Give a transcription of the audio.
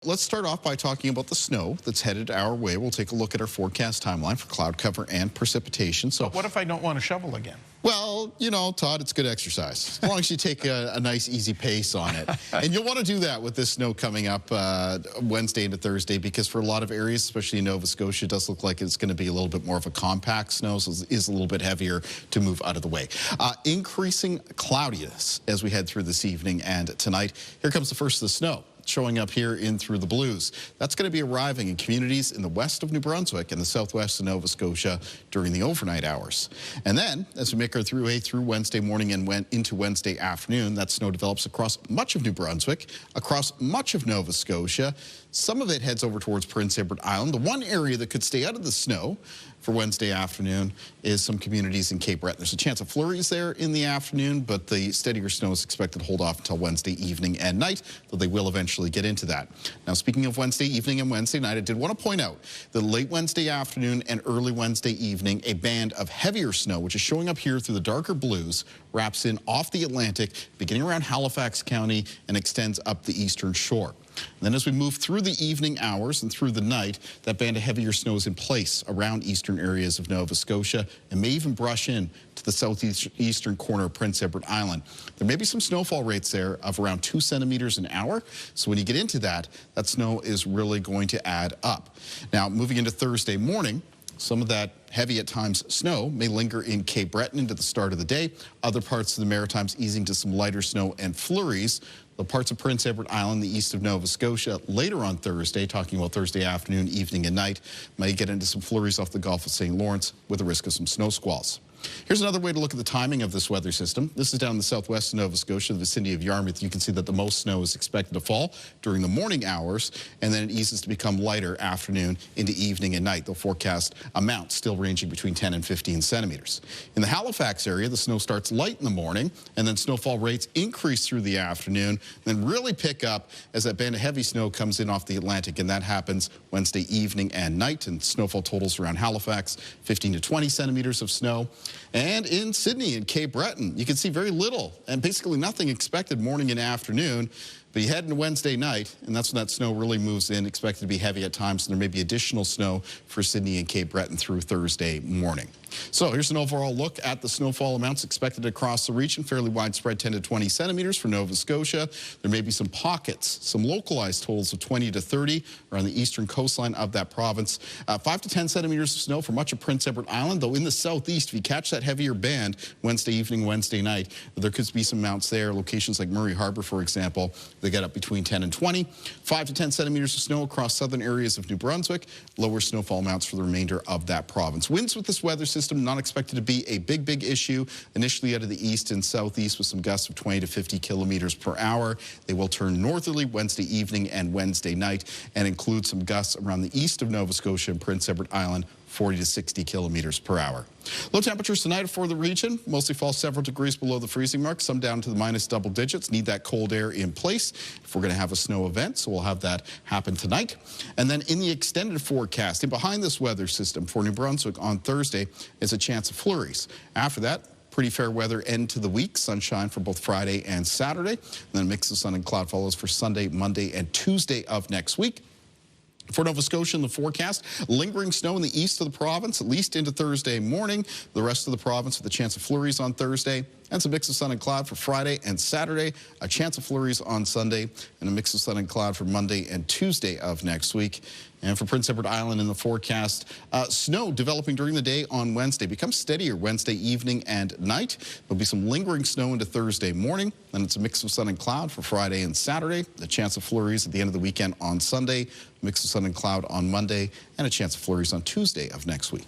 Let's start off by talking about the snow that's headed our way. We'll take a look at our forecast timeline for cloud cover and precipitation. But what if I don't want to shovel again? Well, you know, Todd, it's good exercise. As long as you take a nice, easy pace on it. And you'll want to do that with this snow coming up Wednesday into Thursday, because for a lot of areas, especially in Nova Scotia, it does look like it's going to be a little bit more of a compact snow, so it is a little bit heavier to move out of the way. Increasing cloudiness as we head through this evening and tonight. Here comes the first of the snow, showing up here in through the blues. That's going to be arriving in communities in the west of New Brunswick and the southwest of Nova Scotia during the overnight hours. And then, as we make our way through Wednesday morning and into Wednesday afternoon, that snow develops across much of New Brunswick, across much of Nova Scotia. Some of it heads over towards Prince Edward Island. The one area that could stay out of the snow for Wednesday afternoon is some communities in Cape Breton. There's a chance of flurries there in the afternoon, but the steadier snow is expected to hold off until Wednesday evening and night, though they will eventually get into that. Now, speaking of Wednesday evening and Wednesday night, I did want to point out that late Wednesday afternoon and early Wednesday evening, a band of heavier snow, which is showing up here through the darker blues, wraps in off the Atlantic, beginning around Halifax County and extends up the eastern shore. And then as we move through the evening hours and through the night, that band of heavier snow is in place around eastern areas of Nova Scotia and may even brush in to the southeastern corner of Prince Edward Island. There may be some snowfall rates there of around 2 centimeters an hour. So when you get into that, that snow is really going to add up. Now, moving into Thursday morning, some of that heavy at times snow may linger in Cape Breton into the start of the day. Other parts of the Maritimes easing to some lighter snow and flurries. The parts of Prince Edward Island, the east of Nova Scotia, later on Thursday, talking about Thursday afternoon, evening, and night, may get into some flurries off the Gulf of St. Lawrence with a risk of some snow squalls. Here's another way to look at the timing of this weather system. This is down in the southwest of Nova Scotia, the vicinity of Yarmouth. You can see that the most snow is expected to fall during the morning hours, and then it eases to become lighter afternoon into evening and night. They'll forecast amounts still ranging between 10 and 15 centimeters. In the Halifax area, the snow starts light in the morning, and then snowfall rates increase through the afternoon, then really pick up as that band of heavy snow comes in off the Atlantic, and that happens Wednesday evening and night, and snowfall totals around Halifax, 15 to 20 centimeters of snow. And in Sydney and Cape Breton, you can see very little and basically nothing expected morning and afternoon. But you head into Wednesday night, and that's when that snow really moves in, expected to be heavy at times, and there may be additional snow for Sydney and Cape Breton through Thursday morning. So here's an overall look at the snowfall amounts expected across the region. Fairly widespread, 10 to 20 centimeters for Nova Scotia. There may be some pockets, some localized totals of 20 to 30 around the eastern coastline of that province. 5 to 10 centimeters of snow for much of Prince Edward Island, though in the southeast, if you catch that heavier band Wednesday evening, Wednesday night, there could be some amounts there. Locations like Murray Harbour, for example, they get up between 10 and 20. 5 to 10 centimeters of snow across southern areas of New Brunswick. Lower snowfall amounts for the remainder of that province. Winds with this weather system not expected to be a big issue. Initially out of the east and southeast with some gusts of 20 to 50 kilometers per hour. They will turn northerly Wednesday evening and Wednesday night and include some gusts around the east of Nova Scotia and Prince Edward Island, 40 to 60 kilometers per hour. Low temperatures tonight for the region. Mostly fall several degrees below the freezing mark, some down to the minus double digits. Need that cold air in place if we're going to have a snow event, so we'll have that happen tonight. And then in the extended forecast, and behind this weather system for New Brunswick on Thursday is a chance of flurries. After that, pretty fair weather end to the week. Sunshine for both Friday and Saturday. And then a mix of sun and cloud follows for Sunday, Monday, and Tuesday of next week. For Nova Scotia in the forecast, lingering snow in the east of the province, at least into Thursday morning. The rest of the province with a chance of flurries on Thursday, and some mix of sun and cloud for Friday and Saturday. A chance of flurries on Sunday, and a mix of sun and cloud for Monday and Tuesday of next week. And for Prince Edward Island in the forecast, snow developing during the day on Wednesday. Becomes steadier Wednesday evening and night. There'll be some lingering snow into Thursday morning. Then it's a mix of sun and cloud for Friday and Saturday. A chance of flurries at the end of the weekend on Sunday. Mix of sun and cloud on Monday. And a chance of flurries on Tuesday of next week.